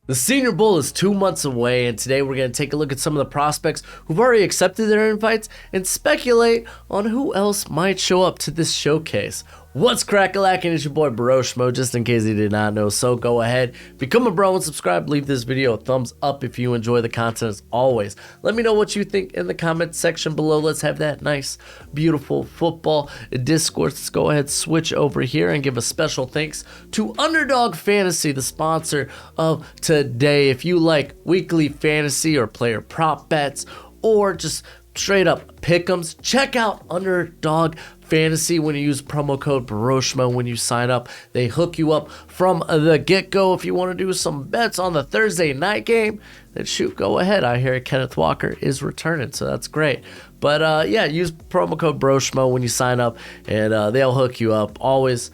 The Senior Bowl is 2 months away, and today we're going to take a look at some of the prospects who've already accepted their invites and speculate on who else might show up to this showcase. What's crack-a-lackin'? It's your boy Broshmo, just in case you did not know. So go ahead, become a bro and subscribe. Leave this video a thumbs up if you enjoy the content as always. Let me know what you think in the comment section below. Let's have that nice, beautiful football discourse. Let's go ahead, switch over here and give a special thanks to Underdog Fantasy, the sponsor of today. If you like weekly fantasy or player prop bets or just straight up pick'ems, check out Underdog Fantasy. When you use promo code Broshmo when you sign up, they hook you up from the get-go. If you want to do some bets on the Thursday night game, then shoot, go ahead. I hear Kenneth Walker is returning, so that's great. But yeah, use promo code Broshmo when you sign up, and they'll hook you up. Always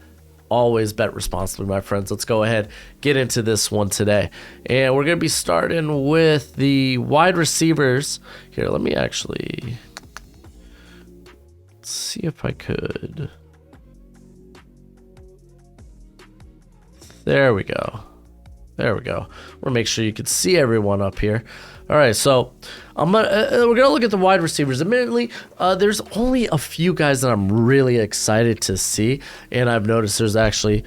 bet responsibly, my friends. Let's go ahead, get into this one today. And we're going to be starting with the wide receivers. Here, let me actually see if I could. There we go. We're going to make sure you can see everyone up here. All right, so we're gonna look at the wide receivers. Admittedly, there's only a few guys that I'm really excited to see, and I've noticed there's actually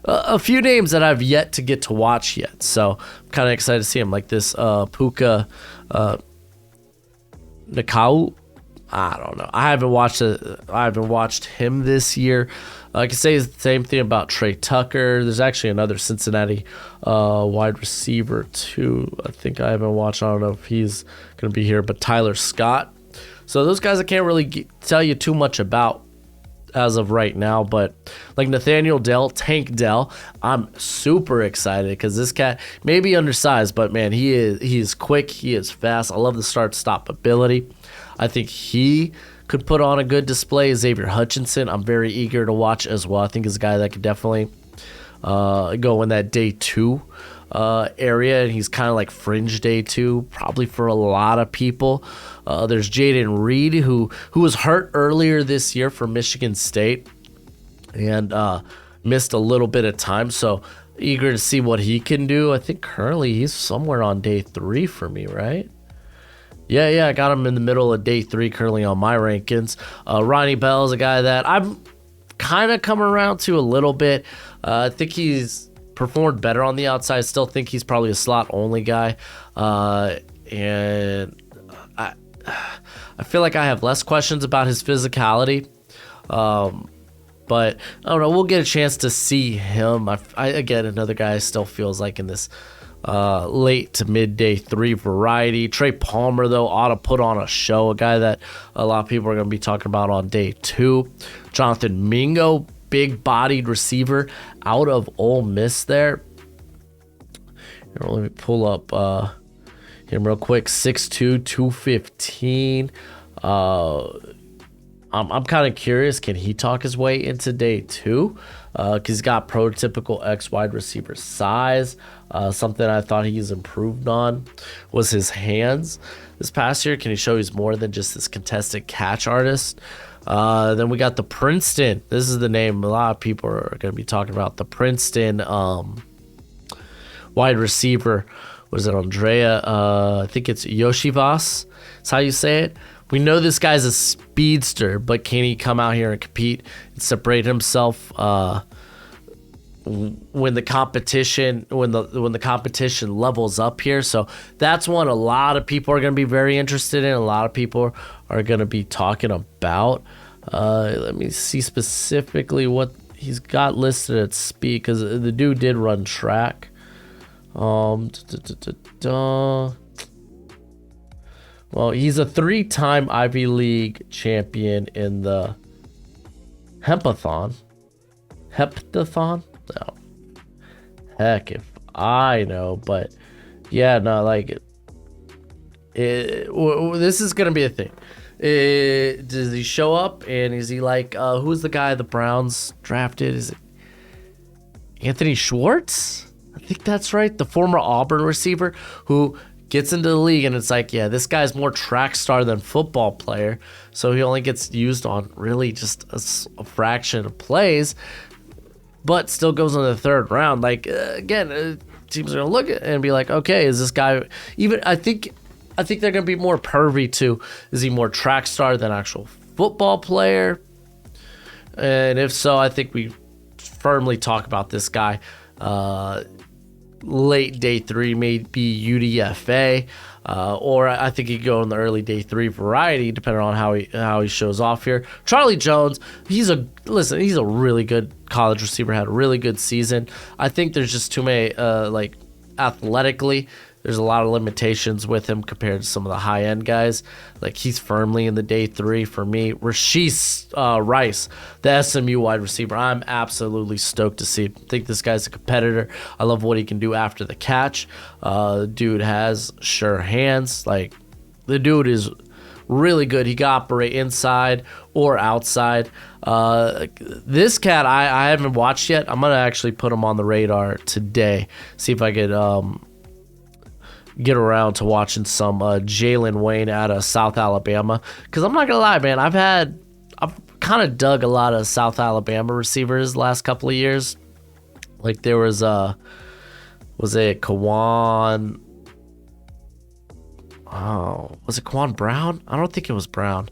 a few names that I've yet to get to watch yet. So I'm kind of excited to see them, like this Puka Nakau. I don't know. I haven't watched him this year. I can say the same thing about Trey Tucker. There's actually another Cincinnati wide receiver too. I think I haven't watched. I don't know if he's going to be here, but Tyler Scott. So those guys I can't really tell you too much about as of right now, but like Nathaniel Dell, Tank Dell, I'm super excited because this cat may be undersized, but man, he is quick, he is fast. I love the start-stop ability. I think he could put on a good display. Xavier Hutchinson, I'm very eager to watch as well. I think he's a guy that could definitely go in that day two area, and he's kind of like fringe day two, probably for a lot of people. There's Jaden Reed, who was hurt earlier this year for Michigan State and missed a little bit of time, so eager to see what he can do. I think currently he's somewhere on day 3 for me, right? Yeah, I got him in the middle of day 3 currently on my rankings. Ronnie Bell is a guy that I'm kind of coming around to a little bit. I think he's performed better on the outside. I still think he's probably a slot-only guy. And I feel like I have less questions about his physicality. But I don't know. We'll get a chance to see him. Again, another guy still feels like in this late to mid day 3 variety. Trey Palmer, though, ought to put on a show. A guy that a lot of people are going to be talking about on day 2. Jonathan Mingo, big-bodied receiver out of Ole Miss there. Here, let me pull up him real quick. 6'2", 215. I'm kind of curious, can he talk his way into day 2? Because he's got prototypical X-wide receiver size. Something I thought he's improved on was his hands. This past year, can he show he's more than just this contested catch artist? Then we got the Princeton. This is the name a lot of people are going to be talking about. The Princeton wide receiver. Was it Andrea? I think it's Yoshivas. That's how you say it. We know this guy's a speedster, but can he come out here and compete and separate himself when the competition levels up here? So that's one a lot of people are going to be very interested in. A lot of people are going to be talking about. Let me see specifically what he's got listed at speed, because the dude did run track. Well, he's a 3-time Ivy League champion in the Heptathon. No. Heck if I know, but yeah, no, like this is gonna be a thing. Does he show up, and is he like who's the guy the Browns drafted? Is it Anthony Schwartz? I think that's right, the former Auburn receiver who gets into the league, and it's like, yeah, this guy's more track star than football player, so he only gets used on really just a fraction of plays, but still goes in the 3rd round. Like, again, teams are gonna look at it and be like, okay, is this guy even? I think they're gonna be more pervy to, is he more track star than actual football player? And if so, I think we firmly talk about this guy. Late day 3, maybe UDFA, or I think he could go in the early day 3 variety, depending on how he shows off here. Charlie Jones, he's a really good college receiver, had a really good season. I think there's just too many, athletically, there's a lot of limitations with him compared to some of the high-end guys. Like, he's firmly in the day 3 for me. Rasheed Rice, the SMU wide receiver, I'm absolutely stoked to see. I think this guy's a competitor. I love what he can do after the catch. Dude has sure hands. Like, the dude is really good. He can operate inside or outside. This cat, I haven't watched yet. I'm going to actually put him on the radar today. See if I could get around to watching some Jalen Wayne out of South Alabama. Because I'm not going to lie, man, I've kind of dug a lot of South Alabama receivers the last couple of years. Like, there was Kawan... Oh, was it Quan Brown? I don't think it was Brown.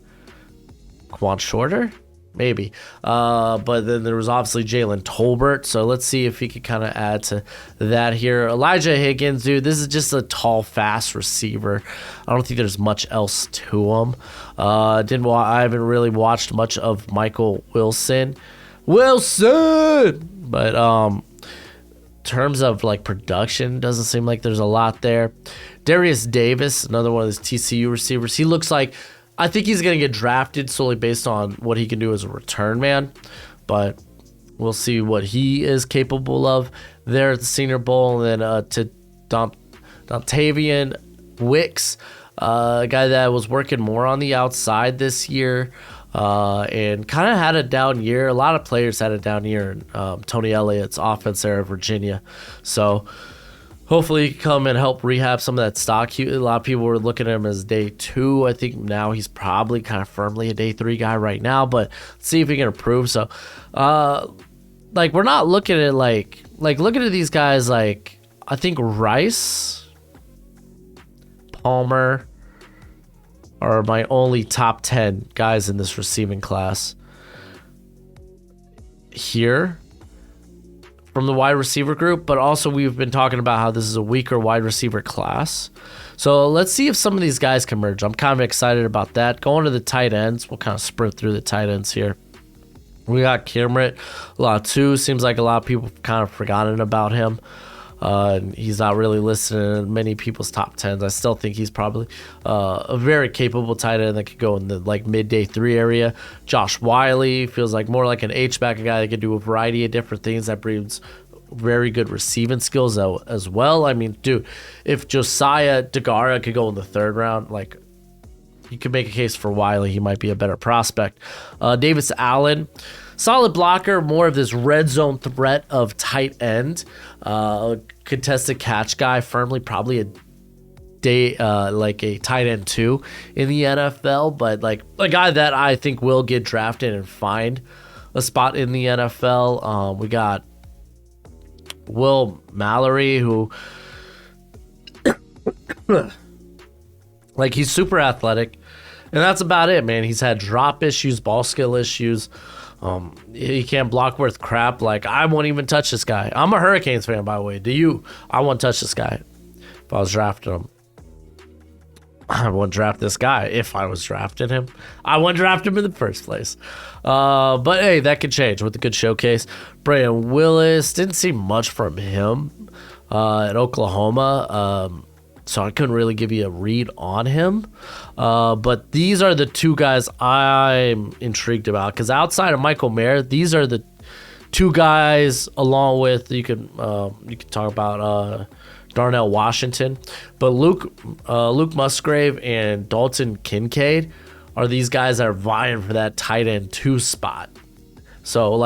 Quan Shorter? Maybe. But then there was obviously Jalen Tolbert. So let's see if he could kind of add to that here. Elijah Higgins, dude, this is just a tall, fast receiver. I don't think there's much else to him. I haven't really watched much of Michael Wilson. But in terms of like production, doesn't seem like there's a lot there. Darius Davis, another one of those TCU receivers. He looks like, I think he's going to get drafted solely based on what he can do as a return man, but we'll see what he is capable of there at the Senior Bowl. And then to Dontavian Wicks, a guy that was working more on the outside this year and kind of had a down year. A lot of players had a down year in Tony Elliott's offense there at Virginia. So hopefully he can come and help rehab some of that stock. A lot of people were looking at him as day 2. I think now he's probably kind of firmly a day 3 guy right now, but let's see if he can improve. So, we're not looking at looking at these guys like, I think Rice, Palmer are my only top 10 guys in this receiving class here from the wide receiver group, but also we've been talking about how this is a weaker wide receiver class. So let's see if some of these guys can merge. I'm kind of excited about that. Going to the tight ends, we'll kind of sprint through the tight ends here. We got Cameron Latu. Seems like a lot of people have kind of forgotten about him. He's not really listed in many people's top 10s. I still think he's probably a very capable tight end that could go in the mid-day 3 area. Josh Wiley feels like more like an H-back, a guy that can do a variety of different things that brings very good receiving skills as well. I mean, dude, if Josiah DeGara could go in the 3rd round, you could make a case for Wiley. He might be a better prospect. Davis Allen, solid blocker, more of this red zone threat of tight end. Contested catch guy, firmly probably a tight end 2 in the NFL, but a guy that I think will get drafted and find a spot in the NFL. We got Will Mallory, who he's super athletic, and that's about it, man. He's had drop issues, ball skill issues. He can't block worth crap. I won't even touch this guy. I'm a Hurricanes fan, by the way. Do you? I won't touch this guy if I was drafting him. I wouldn't draft this guy if I was drafting him. I wouldn't draft him in the first place. But hey, that could change with a good showcase. Brandon Willis, didn't see much from him at Oklahoma. So I couldn't really give you a read on him. But these are the 2 guys I'm intrigued about. Because outside of Michael Mayer, these are the 2 guys along with, you could talk about Darnell Washington. But Luke Musgrave and Dalton Kincaid are these guys that are vying for that tight end 2 spot. So,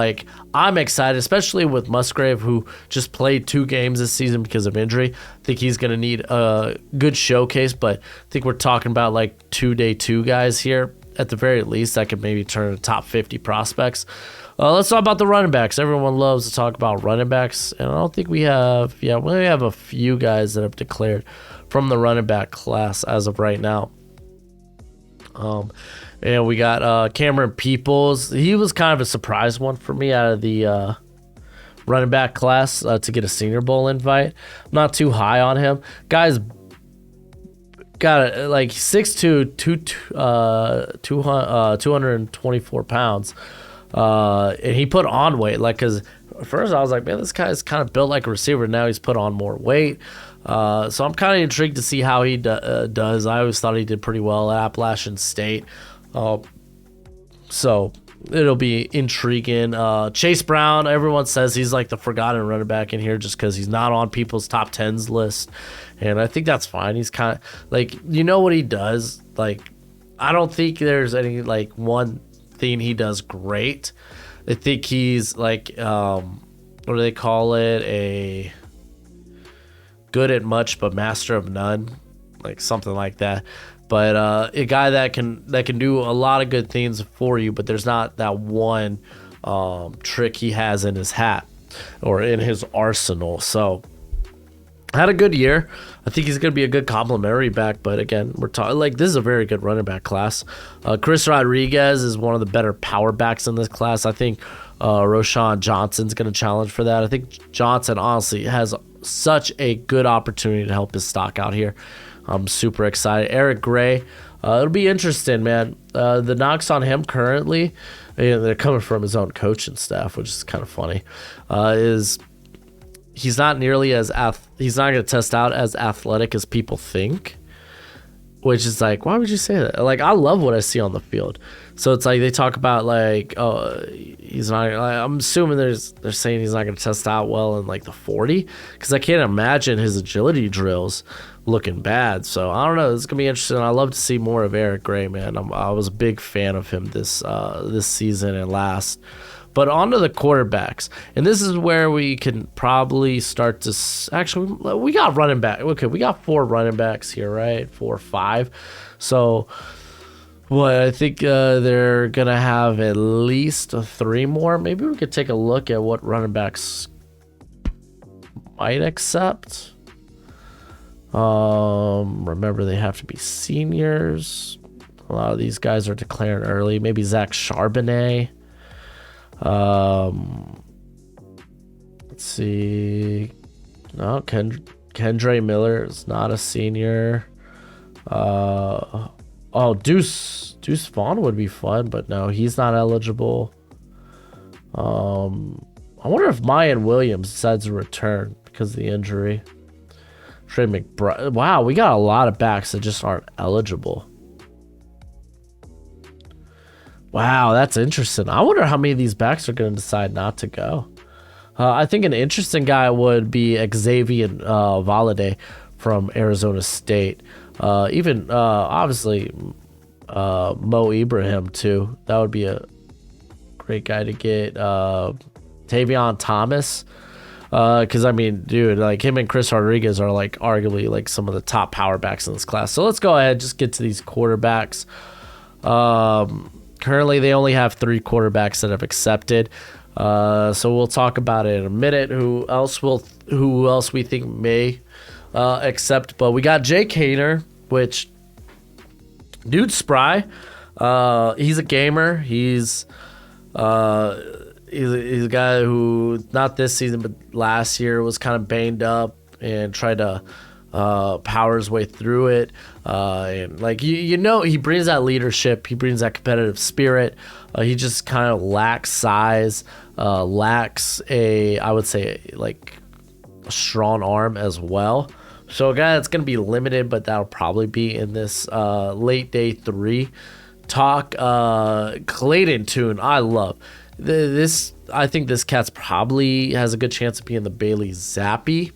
I'm excited, especially with Musgrave, who just played 2 games this season because of injury. I think he's going to need a good showcase, but I think we're talking about, 2 day 2 guys here, at the very least, that could maybe turn into top 50 prospects. Let's talk about the running backs. Everyone loves to talk about running backs, and I don't think we have. Yeah, we have a few guys that have declared from the running back class as of right now. And we got Cameron Peoples. He was kind of a surprise one for me out of the running back class to get a Senior Bowl invite. I'm not too high on him. Guy's got like 6'2", 224 pounds. And he put on weight. Like, because at first I was like, man, this guy's kind of built like a receiver. Now he's put on more weight. So I'm kind of intrigued to see how he does. I always thought he did pretty well at Appalachian State. So it'll be intriguing. Chase Brown, everyone says he's like the forgotten running back in here just because he's not on people's top 10s list. And I think that's fine. He's kind of like, you know what he does? Like, I don't think there's any like one thing he does great. I think he's like, what do they call it? A good at much but master of none, like something like that. But a guy that can do a lot of good things for you, but there's not that one trick he has in his hat or in his arsenal. So had a good year. I think he's going to be a good complimentary back, but again, we're talking like this is a very good running back class. Chris Rodriguez is one of the better power backs in this class. I think Roschon Johnson's going to challenge for that. I think Johnson honestly has such a good opportunity to help his stock out here. I'm super excited. Eric Gray, it'll be interesting, man. The knocks on him currently, they're coming from his own coaching staff, which is kind of funny, is he's not nearly as he's not going to test out as athletic as people think, which is like, why would you say that? Like, I love what I see on the field. So it's like they talk about like, oh, he's not. I'm assuming they're saying he's not going to test out well in like the 40, because I can't imagine his agility drills looking bad. So I don't know. It's gonna be interesting. I love to see more of Eric Gray, man. I was a big fan of him this season and last. But on to the quarterbacks, and this is where we can probably start to actually. We got running back. Okay, we got 4 running backs here, right? 4 or 5. So, well, I think they're gonna have at least 3 more. Maybe we could take a look at what running backs might accept. Remember, they have to be seniors. A lot of these guys are declaring early. Maybe Zach Charbonnet. Let's see. No, Kendre Miller is not a senior. Deuce Vaughn would be fun, but no, he's not eligible. I wonder if Mayan Williams decides to return because of the injury. Trey McBride. Wow, we got a lot of backs that just aren't eligible. Wow, that's interesting. I wonder how many of these backs are going to decide not to go. I think an interesting guy would be Xavier Valladay from Arizona State. Even, obviously, Mo Ibrahim, too. That would be a great guy to get. Tavion Thomas. Because, I mean, dude, like him and Chris Rodriguez are like arguably like some of the top power backs in this class. So let's go ahead, just get to these quarterbacks. Currently, they only have 3 quarterbacks that have accepted. So we'll talk about it in a minute. Who else we think may accept? But we got Jake Hader, which dude's spry. He's a gamer. He's a guy who, not this season, but last year was kind of banged up and tried to power his way through it. And like, you know, he brings that leadership. He brings that competitive spirit. He just kind of lacks size, lacks I would say, like a strong arm as well. So a guy that's going to be limited, but that'll probably be in this late day 3 talk. Clayton Tune, I love. I think this cat's probably has a good chance of being the Bailey Zappi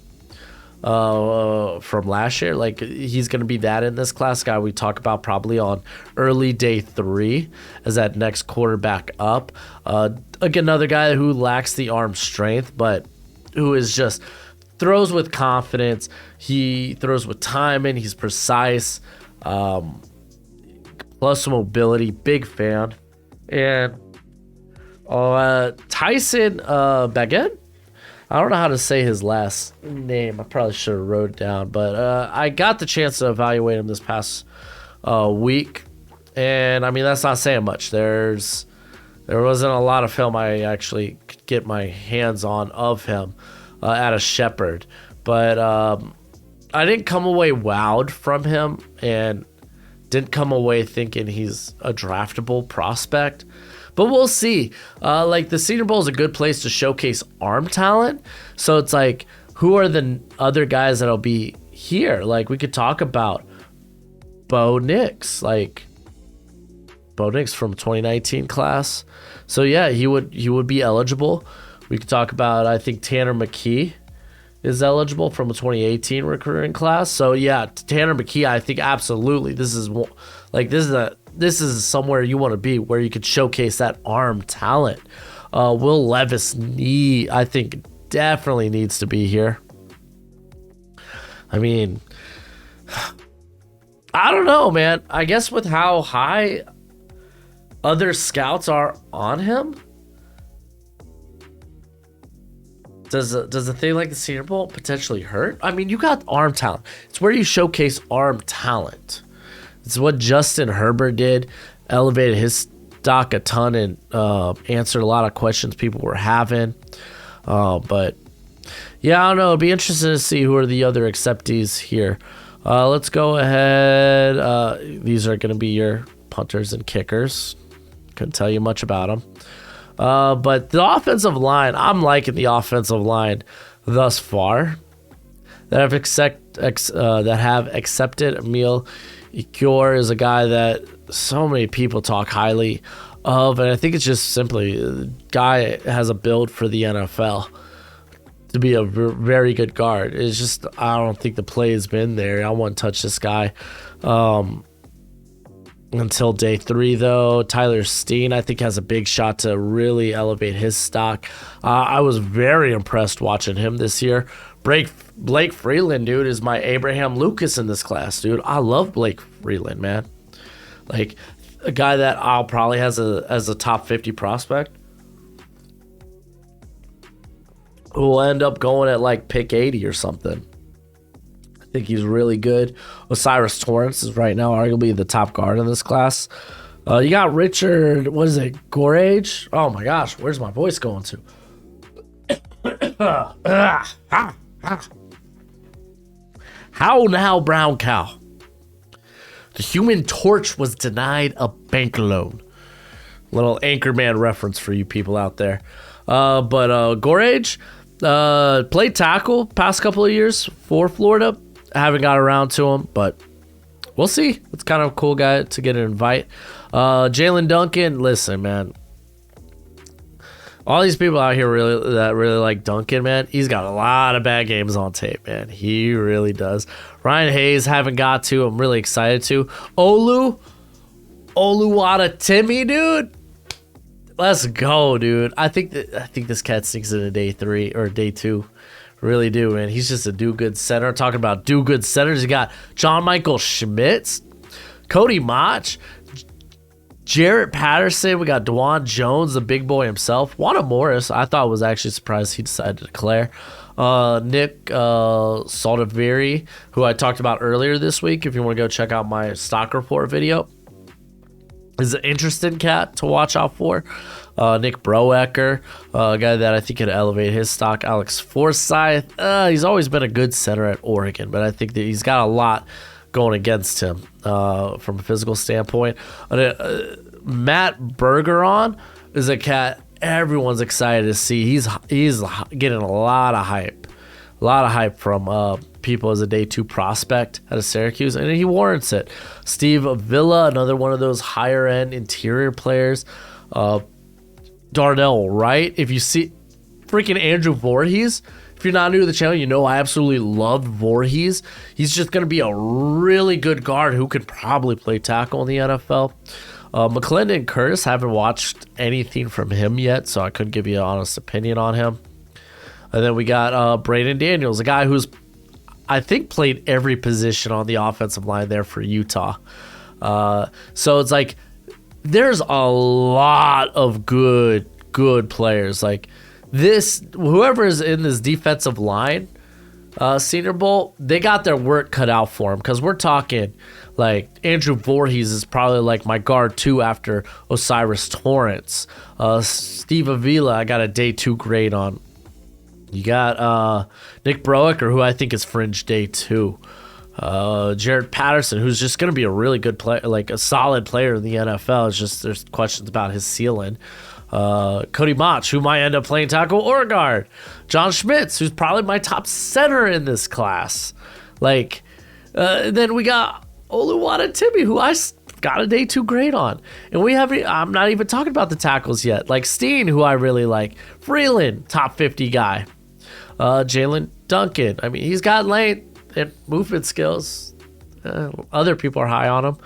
from last year. Like, he's going to be that in this class. Guy we talk about probably on early day 3 as that next quarterback up. Again, another guy who lacks the arm strength, but who is just throws with confidence. He throws with timing. He's precise. Plus mobility. Big fan. And Tyson Baguette. I don't know how to say his last name. I probably should have wrote it down, but I got the chance to evaluate him this past week, and I mean that's not saying much. There wasn't a lot of film I actually could get my hands on of him at a Shepherd, but I didn't come away wowed from him, and didn't come away thinking he's a draftable prospect. But we'll see. Like the Senior Bowl is a good place to showcase arm talent. So it's like, who are the other guys that'll be here? Like we could talk about Bo Nix, from 2019 class. So yeah, he would be eligible. We could talk about, I think Tanner McKee is eligible from a 2018 recruiting class. So yeah, Tanner McKee, I think absolutely this is somewhere you want to be, where you could showcase that arm talent. Will Levis I think definitely needs to be here. I mean, I don't know, man. I guess with how high other scouts are on him, does a thing like the Senior Bowl potentially hurt? I mean, you got arm talent. It's where you showcase arm talent. It's what Justin Herbert did, elevated his stock a ton and answered a lot of questions people were having. But yeah, I don't know. It'd be interesting to see who are the other acceptees here. Let's go ahead. These are going to be your punters and kickers. Couldn't tell you much about them. But the offensive line, I'm liking the offensive line thus far that have accepted. Emil Ekiyor is a guy that so many people talk highly of, and I think it's just simply the guy has a build for the NFL to be a very good guard. It's just, I don't think the play has been there. I wouldn't touch this guy until day 3, though. Tyler Steen, I think, has a big shot to really elevate his stock. I was very impressed watching him this year. Blake Freeland, dude, is my Abraham Lucas in this class, dude. I love Blake Freeland, man. Like, a guy that I'll probably has as a top 50 prospect, who will end up going at like pick 80 or something. I think he's really good. Osiris Torrance is right now arguably the top guard in this class. You got Richard, Gorage? Oh my gosh, where's my voice going to? How now, brown cow? The Human Torch was denied a bank loan. Little Anchorman reference for you people out there. But Gorage played tackle past couple of years for Florida. I haven't got around to him, but we'll see. It's kind of a cool guy to get an invite. Jalen Duncan, listen, man. All these people out here really like Duncan, man. He's got a lot of bad games on tape, man. He really does. Ryan Hayes, haven't got to. I'm really excited to. Oluwata Timmy, dude. Let's go, dude. I think this cat sneaks into day 3 or day 2. Really do, man. He's just a do-good center. Talking about do-good centers, you got John Michael Schmitz, Cody Mach, Jarrett Patterson. We got DeJuan Jones, the big boy himself. Wanda Morris, I thought was actually surprised he decided to declare. Nick Saldiveri, who I talked about earlier this week. If you want to go check out my stock report video, is an interesting cat to watch out for. Nick Broecker, a guy that I think could elevate his stock. Alex Forsyth, he's always been a good center at Oregon, but I think that he's got a lot going against him from a physical standpoint. Matt Bergeron is a cat everyone's excited to see. He's getting a lot of hype from people as a day 2 prospect out of Syracuse, and he warrants it. Steve Villa, another one of those higher end interior players. Darnell Wright. If you see freaking Andrew Voorhees, if you're not new to the channel, you know I absolutely love Voorhees. He's just going to be a really good guard who could probably play tackle in the NFL. McClendon Curtis, haven't watched anything from him yet, so I couldn't give you an honest opinion on him. And then we got Braden Daniels, a guy who's, I think, played every position on the offensive line there for Utah. So it's like, there's a lot of good good players. Like this, whoever is in this defensive line, Senior Bowl, they got their work cut out for them, because we're talking like Andrew Voorhees is probably like my guard 2 after Osiris Torrance. Steve Avila, I got a day 2 grade on. You got Nick Broecker, who I think is fringe day 2. Jared Patterson, who's just going to be a really good player, like a solid player in the NFL. It's just there's questions about his ceiling. Cody Mach, who might end up playing tackle or guard. John Schmitz, who's probably my top center in this class. Like, then we got Oluwata Timmy, who I got a day 2 grade on. And I'm not even talking about the tackles yet. Like Steen, who I really like. Freeland, top 50 guy. Jalen Duncan, I mean, he's got length and movement skills. Other people are high on him.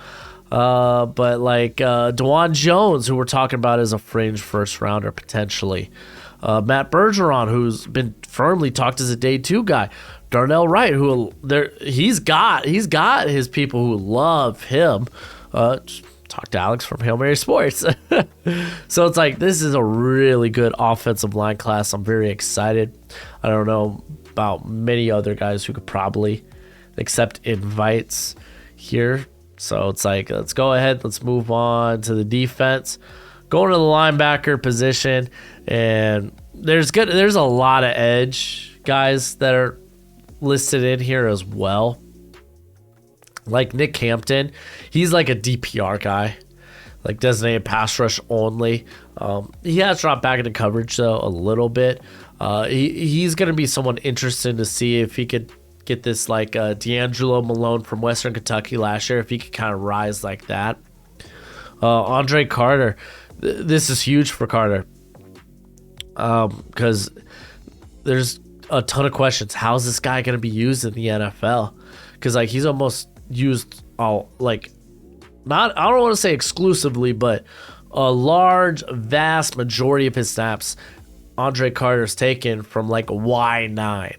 But like DeJuan Jones, who we're talking about as a fringe first rounder potentially. Matt Bergeron, who's been firmly talked as a day 2 guy. Darnell Wright, who he's got his people who love him. Talk to Alex from Hail Mary Sports. So it's like, this is a really good offensive line class. I'm very excited. I don't know about many other guys who could probably accept invites here. So it's like, let's go ahead. Let's move on to the defense. Going to the linebacker position, and there's a lot of edge guys that are listed in here as well. Like Nick Hampton, he's like a DPR guy, like designated pass rush only. He has dropped back into coverage though a little bit. He's going to be someone interesting to see if he could get this like D'Angelo Malone from Western Kentucky last year, if he could kind of rise like that. Andre Carter, this is huge for Carter, because there's a ton of questions. How's this guy going to be used in the NFL? Because like he's almost used all like, not, I don't want to say exclusively, but a large, vast majority of his snaps Andre Carter's taken from like Y9.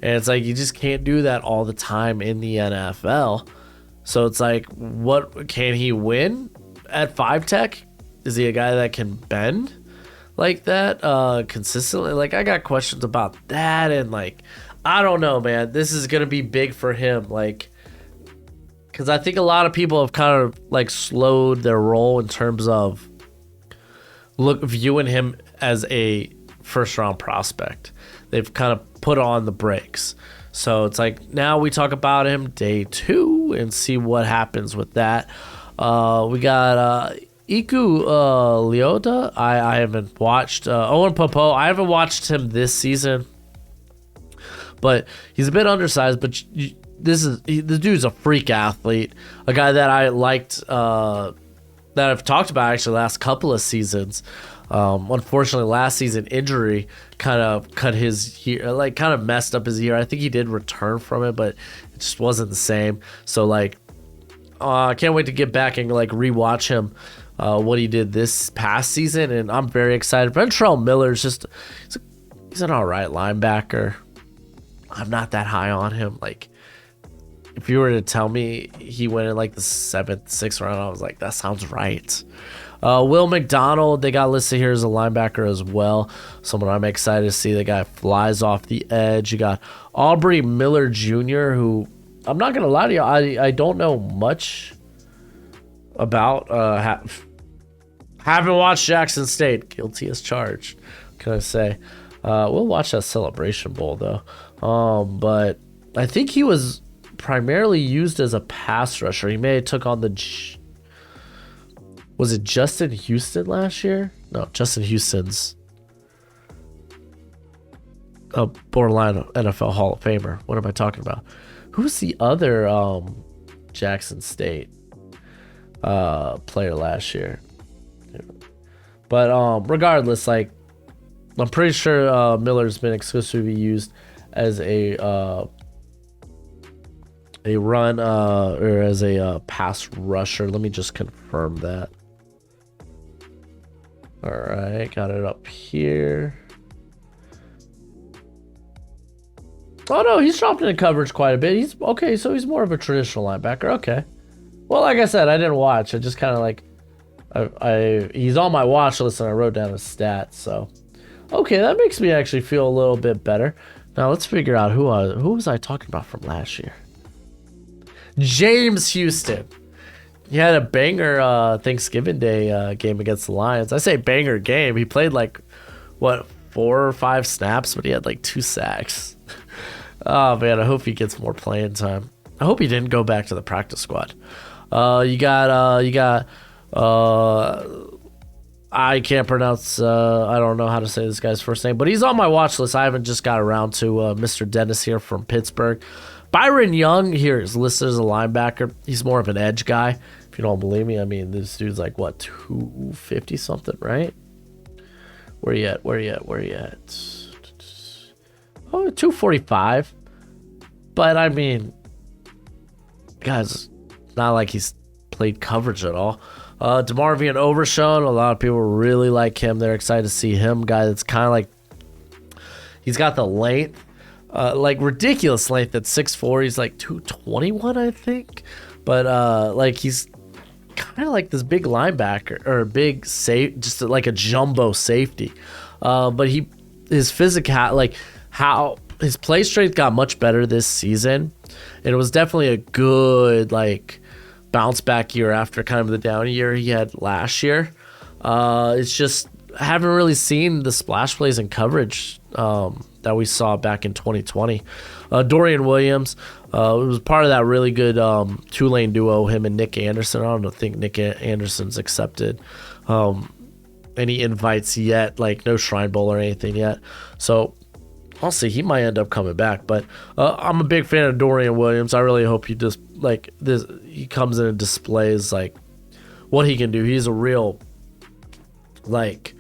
And it's like, you just can't do that all the time in the NFL. So it's like, what can he win at 5 tech? Is he a guy that can bend like that consistently? Like, I got questions about that. And like, I don't know, man. This is going to be big for him. Like, because I think a lot of people have kind of like slowed their roll in terms of viewing him as a first round prospect. They've kind of put on the brakes. So it's like, now we talk about him day 2 and see what happens with that. We got Iku Leota. I haven't watched. Owen Popo, I haven't watched him this season, but he's a bit undersized. But the dude's a freak athlete, a guy that I liked, that I've talked about actually the last couple of seasons. Unfortunately, last season injury kind of cut his year, like kind of messed up his year. I think he did return from it, but it just wasn't the same. So like, I can't wait to get back and like rewatch him, what he did this past season, and I'm very excited. Ventrell Miller's just he's an all right linebacker. I'm not that high on him. Like, if you were to tell me he went in like the 7th, 6th round, I was like, that sounds right. Will McDonald, they got listed here as a linebacker as well. Someone I'm excited to see. The guy flies off the edge. You got Aubrey Miller Jr., who, I'm not going to lie to you, I don't know much about. Haven't watched Jackson State. Guilty as charged, can I say. We'll watch that Celebration Bowl, though. But I think he was primarily used as a pass rusher. He may have took on the... Was it Justin Houston last year? No, Justin Houston's a borderline NFL Hall of Famer. What am I talking about? Who's the other Jackson State player last year? But regardless, like, I'm pretty sure Miller's been exclusively used as a run or as a pass rusher. Let me just confirm that. All right, got it up here. Oh no, he's dropped into coverage quite a bit. He's okay, so he's more of a traditional linebacker. Okay. Well, like I said, I didn't watch. I just kind of like He's on my watch list, and I wrote down his stats. So, okay, that makes me actually feel a little bit better. Now let's figure out who was I talking about from last year. James Houston. He had a banger Thanksgiving Day game against the Lions. I say banger game. He played like, what, 4 or 5 snaps, but he had like 2 sacks. Oh, man, I hope he gets more playing time. I hope he didn't go back to the practice squad. You got I can't pronounce, I don't know how to say this guy's first name, but he's on my watch list. I haven't just got around to Mr. Dennis here from Pittsburgh. Byron Young here is listed as a linebacker. He's more of an edge guy. If you don't believe me, I mean, this dude's like, what, 250 something, right? Where you at? Oh, 245. But, I mean, guys, not like he's played coverage at all. DeMarvion Overshown, a lot of people really like him. They're excited to see him. Guy that's kind of like, he's got the length, like ridiculous length at 6'4". He's like 221, I think. But like he's kind of like this big linebacker or big safe, just like a jumbo safety. But his physical, like how his play strength got much better this season, and it was definitely a good like bounce back year after kind of the down year he had last year. It's just I haven't really seen the splash plays and coverage that we saw back in 2020. Dorian Williams was part of that really good two-lane duo, him and Nick Anderson. I don't think Nick Anderson's accepted any invites yet, like no Shrine Bowl or anything yet. So I'll see. He might end up coming back, but I'm a big fan of Dorian Williams. I really hope he just like this. He comes in and displays like what he can do. He's a real like.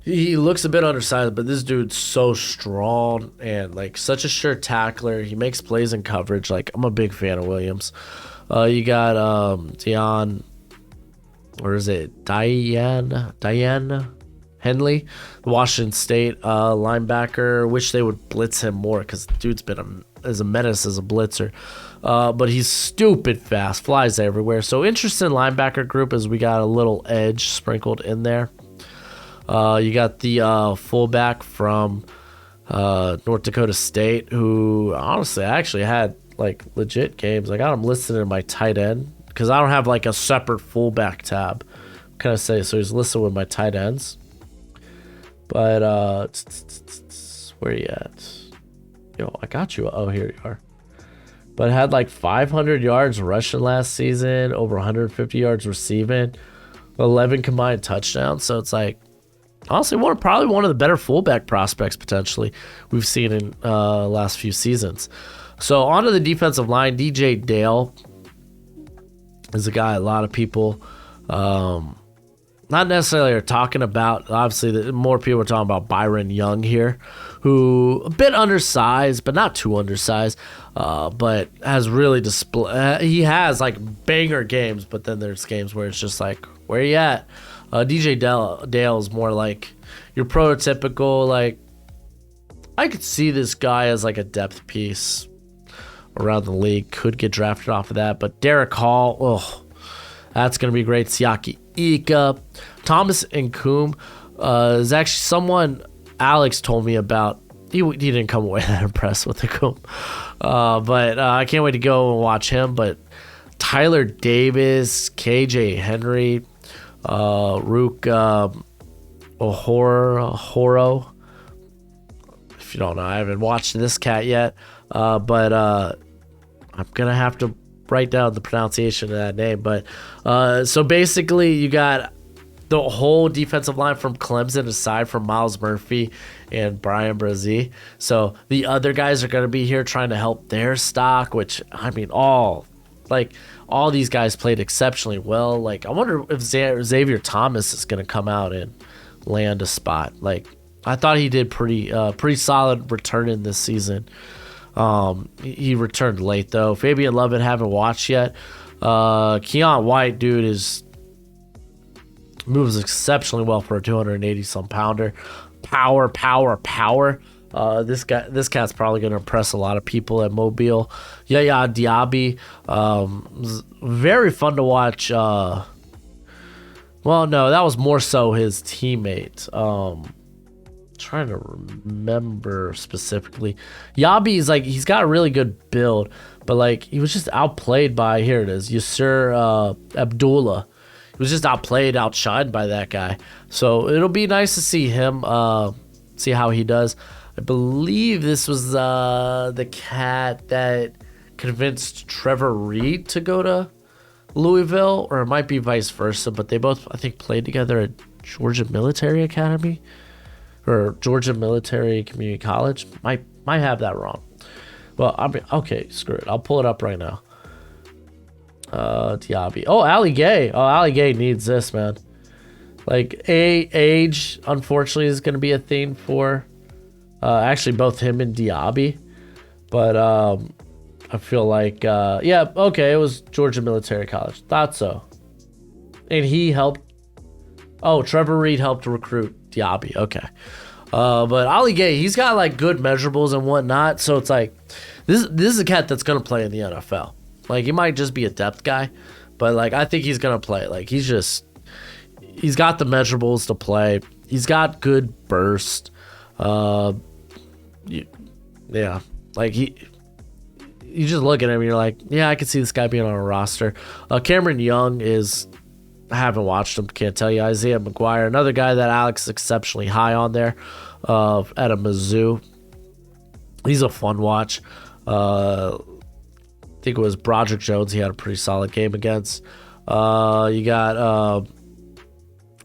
He looks a bit undersized, but this dude's so strong and like such a sure tackler. He makes plays in coverage. Like I'm a big fan of Williams. You got Diane, or is it Diane Henley, Washington State linebacker. Wish they would blitz him more because dude's been as a menace as a blitzer. But he's stupid fast, flies everywhere. So interesting linebacker group as we got a little edge sprinkled in there. You got the fullback from North Dakota State, who honestly I actually had like legit games. I got him listed in my tight end because I don't have like a separate fullback tab. Kind of say so he's listed with my tight ends. But where you at? Yo, I got you. Oh, here you are. But had like 500 yards rushing last season, over 150 yards receiving, 11 combined touchdowns. So it's like, honestly, probably one of the better fullback prospects potentially we've seen in last few seasons. So onto the defensive line, DJ Dale is a guy a lot of people not necessarily are talking about. Obviously, more people are talking about Byron Young here, who a bit undersized, but not too undersized, but has really he has like banger games, but then there's games where it's just like, where you at? DJ Dale is more like your prototypical, like, I could see this guy as like a depth piece around the league. Could get drafted off of that. But Derek Hall, that's going to be great. Siaki Ika. Thomas Nkoum is actually someone Alex told me about. He didn't come away that impressed with Nkoum. But I can't wait to go and watch him. But Tyler Davis, KJ Henry, Rook Ohoro. If you don't know, I haven't watched this cat yet. But I'm going to have to write down the pronunciation of that name. But so basically you got the whole defensive line from Clemson aside from Miles Murphy and Brian Brzee. So the other guys are going to be here trying to help their stock, which, I mean, all these guys played exceptionally well. Like, I wonder if Xavier Thomas is going to come out and land a spot. Like, I thought he did pretty solid returning this season. He returned late, though. Fabian Lovett haven't watched yet. Keon White, dude, moves exceptionally well for a 280-some pounder. Power. This cat's probably going to impress a lot of people at Mobile. Yaya Diaby, very fun to watch. Well, no, that was more so his teammate. Trying to remember specifically. Yabi's like, he's got a really good build, but like he was just outplayed by, here it is, Yasser Abdullah. He was just outplayed, outshined by that guy. So it'll be nice to see him, see how he does. I believe this was the cat that convinced Trevor Reed to go to Louisville, or it might be vice versa, but they both, I think, played together at Georgia Military Academy or Georgia Military Community College. Might have that wrong. Well, okay, screw it. I'll pull it up right now. Diaby. Oh, Ali Gay. Oh, Ali Gay needs this, man. Like, age, unfortunately, is going to be a theme for actually both him and Diaby. But I feel like, yeah, okay, it was Georgia Military College. Thought so. And he helped. Oh, Trevor Reed helped recruit Diaby. Okay. But Ali Gay, he's got like good measurables and whatnot. So it's like, this is a cat that's going to play in the NFL. Like, he might just be a depth guy, but like, I think he's going to play. Like, he's got the measurables to play. He's got good burst. Yeah. Like, you just look at him and you're like, yeah, I can see this guy being on a roster. Cameron Young I haven't watched him, can't tell you. Isaiah McGuire, another guy that Alex is exceptionally high on there at a Mizzou. He's a fun watch. I think it was Broderick Jones he had a pretty solid game against. You got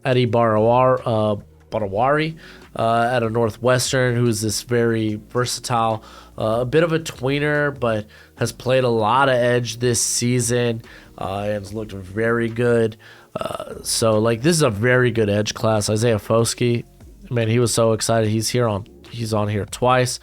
Eddie Barawari at a Northwestern, who's this very versatile, a bit of a tweener, but has played a lot of edge this season and has looked very good. So like, this is a very good edge class. Isaiah Foskey, man, he was so excited. He's on here twice.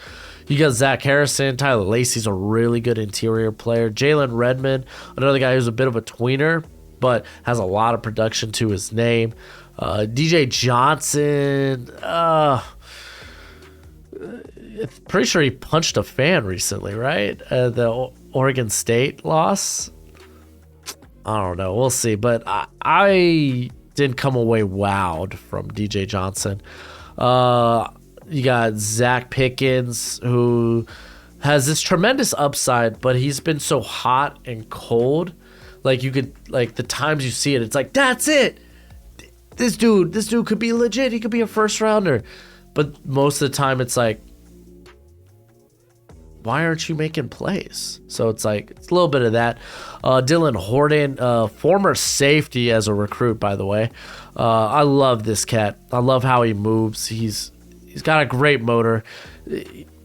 You got Zach Harrison. Tyler Lacey's a really good interior player. Jalen Redmond, another guy who's a bit of a tweener, but has a lot of production to his name. DJ Johnson, pretty sure he punched a fan recently, right? The Oregon State loss. I don't know. We'll see. But I didn't come away wowed from DJ Johnson. You got Zach Pickens, who has this tremendous upside, but he's been so hot and cold. Like, you could, like, the times you see it, it's like, that's it. This dude could be legit. He could be a first rounder. But most of the time it's like, why aren't you making plays? So it's like, it's a little bit of that. Dylan Horton, former safety as a recruit, by the way. I love this cat. I love how he moves. He's got a great motor.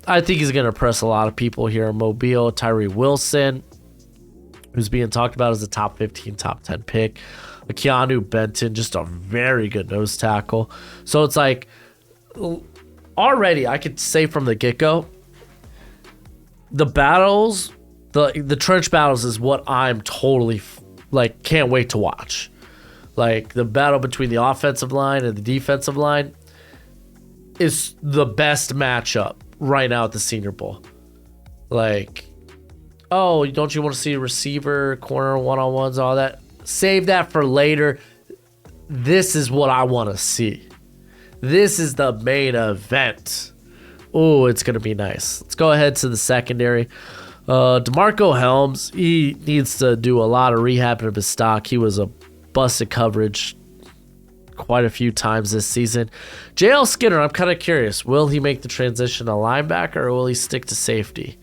I think he's going to impress a lot of people here in Mobile. Tyree Wilson, who's being talked about as a top 15, top 10 pick. Keanu Benton, just a very good nose tackle. So it's like, already I could say from the get-go, the battles, the trench battles is what I'm totally like, can't wait to watch. Like, the battle between the offensive line and the defensive line is the best matchup right now at the Senior Bowl. Like, oh, don't you want to see a receiver, corner, one-on-ones, all that? Save that for later. This is what I want to see. This is the main event. Oh, it's going to be nice. Let's go ahead to the secondary. DeMarco Helms, he needs to do a lot of rehab of his stock. He was a busted coverage quite a few times this season. JL Skinner, I'm kind of curious. Will he make the transition to linebacker, or will he stick to safety?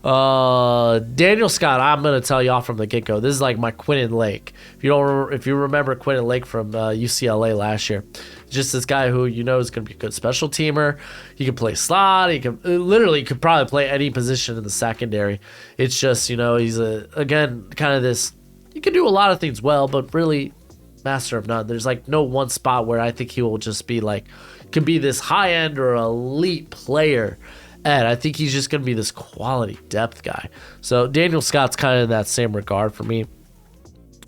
Daniel Scott, I'm going to tell y'all from the get-go, this is like my Quinton Lake. If you remember Quinton Lake from UCLA last year, just this guy who you know is going to be a good special teamer. He can play slot. He could probably play any position in the secondary. It's just, he's again kind of this. He can do a lot of things well, but really master of none. There's like no one spot where I think he will just be like, could be this high end or elite player. And I think he's just going to be this quality depth guy. So Daniel Scott's kind of in that same regard for me.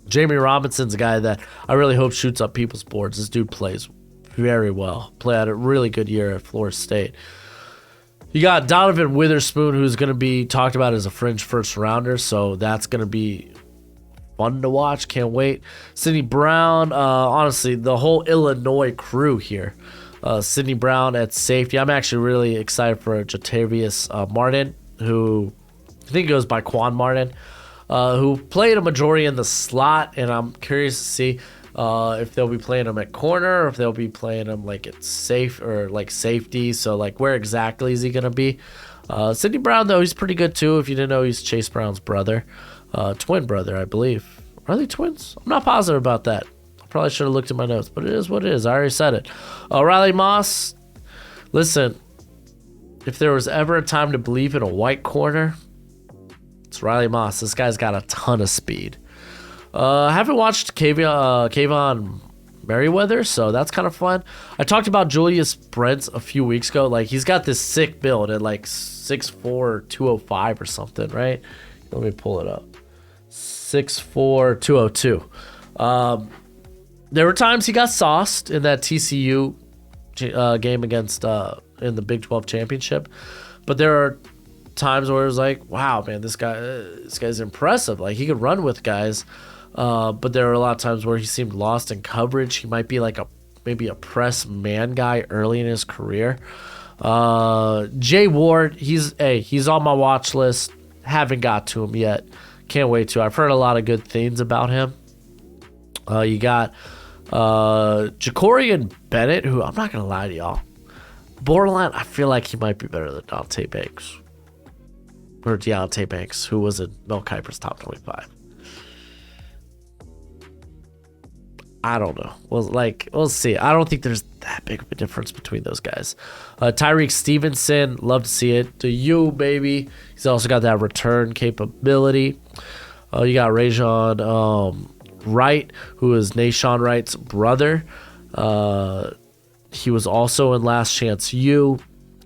Jamie Robinson's a guy that I really hope shoots up people's boards. This dude plays very well. Played a really good year at Florida State. You got Donovan Witherspoon, who's going to be talked about as a fringe first rounder. So that's going to be fun to watch. Can't wait. Sidney Brown, honestly, the whole Illinois crew here. Sidney Brown at safety. I'm actually really excited for Jatavius Martin, who I think goes by Quan Martin, who played a majority in the slot, and I'm curious to see if they'll be playing him at corner or if they'll be playing him like at safe or like safety. So like where exactly is he gonna be? Sidney Brown though, he's pretty good too. If you didn't know, he's Chase Brown's brother, twin brother, I believe. Are they twins? I'm not positive about that. I probably should have looked at my notes, but it is what it is. I already said it. Riley Moss, listen, if there was ever a time to believe in a white corner, it's Riley Moss. This guy's got a ton of speed. I haven't watched Kayvon Merriweather, so that's kind of fun. I talked about Julius Brents a few weeks ago. Like, he's got this sick build at like 6'4", 205 or something, right? Let me pull it up. 6'4", 202. There were times he got sauced in that TCU game against in the Big 12 championship, but there are times where it was like, wow, man, this guy's impressive. Like, he could run with guys, but there were a lot of times where he seemed lost in coverage. He might be like maybe a press man guy early in his career. Jay Ward, he's on my watch list. Haven't got to him yet. Can't wait to. I've heard a lot of good things about him. You got Jacorian Bennett, who I'm not gonna lie to y'all, borderline. I feel like he might be better than Dante Banks or Deontay Banks, who was in Mel Kiper's top 25. I don't know. We'll see. I don't think there's that big of a difference between those guys. Tyreek Stevenson, love to see it. To you, baby. He's also got that return capability. You got Rajon Wright, who is Nashawn Wright's brother. He was also in Last Chance U.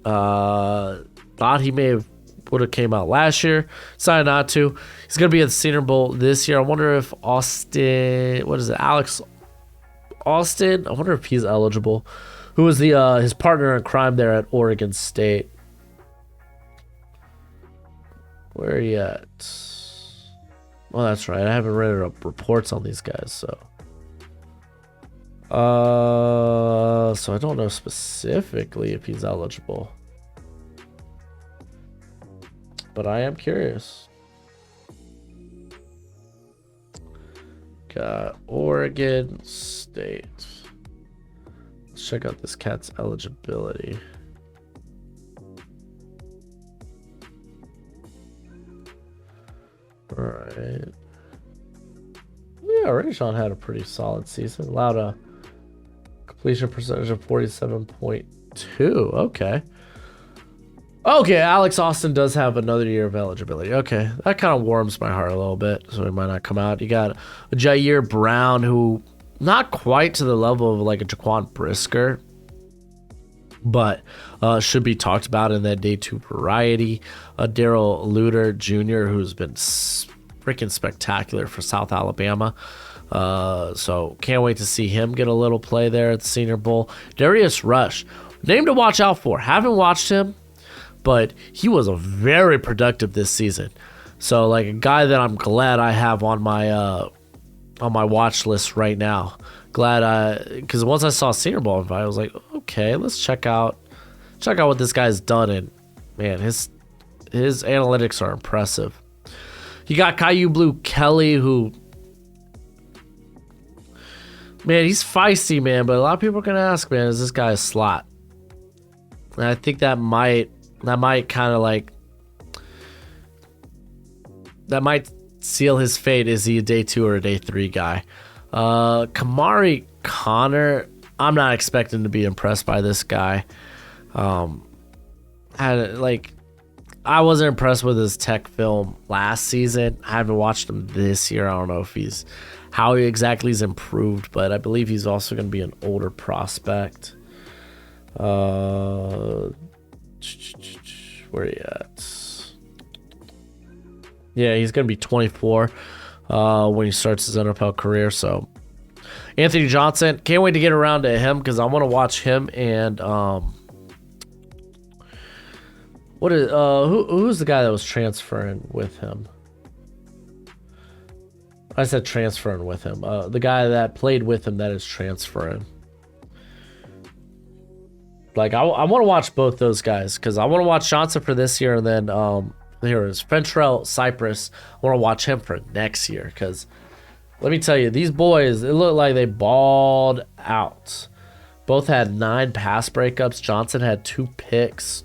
Thought he would have came out last year. Decided not to. He's going to be at the Senior Bowl this year. I wonder if Alex Austin, I wonder if he's eligible. Who was his partner in crime there at Oregon State? Where are you at? Well, that's right. I haven't read up reports on these guys, so I don't know specifically if he's eligible, but I am curious. Got Oregon State. Let's check out this cat's eligibility. All right. Yeah, Rajon had a pretty solid season. Allowed a completion percentage of 47.2. Okay, Alex Austin does have another year of eligibility. Okay, that kind of warms my heart a little bit, so he might not come out. You got Jair Brown, who not quite to the level of like a Jaquan Brisker, but should be talked about in that day two variety. Darrell Luter Jr., who's been freaking spectacular for South Alabama. So can't wait to see him get a little play there at the Senior Bowl. Darius Rush, name to watch out for. Haven't watched him, but he was a very productive this season. So like a guy that I'm glad I have on my watch list right now. Because once I saw Senior Bowl invite, I was like, okay, let's check out what this guy's done, and man, his analytics are impressive. You got Caillou Blue Kelly, who, man, he's feisty, man, but a lot of people are gonna ask, man, is this guy a slot? And I think that might kind of like seal his fate. Is he a day 2 or a day 3 guy? Kamari Connor, I'm not expecting to be impressed by this guy. I wasn't impressed with his tech film last season. I haven't watched him this year. I don't know if how he exactly is improved, but I believe he's also going to be an older prospect. Where are you at? Yeah, he's going to be 24 when he starts his NFL career. So Anthony Johnson, can't wait to get around to him because I want to watch him and who's the guy that was transferring with him? I said transferring with him. The guy that played with him that is transferring. Like I want to watch both those guys because I want to watch Johnson for this year, and then here is Fentrell Cypress. I want to watch him for next year because let me tell you, these boys, it looked like they balled out. Both had 9 pass breakups. Johnson had 2 picks.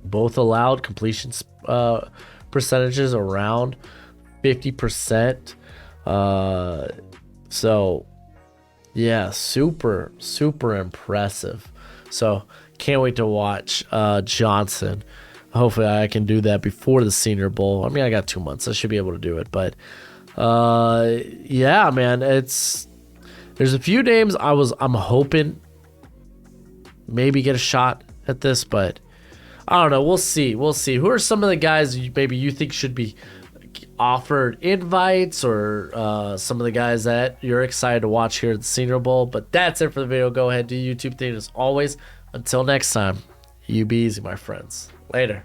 Both allowed completion percentages around 50%. So yeah, super impressive. So can't wait to watch Johnson. Hopefully I can do that before the Senior Bowl. I mean, I got 2 months. I should be able to do it. But yeah, man, there's a few names I'm hoping maybe get a shot at this, but I don't know. We'll see. Who are some of the guys maybe you think should be offered invites, or some of the guys that you're excited to watch here at the Senior Bowl? But that's it for the video. Go ahead, do your YouTube thing as always. Until next time, you be easy, my friends. Later.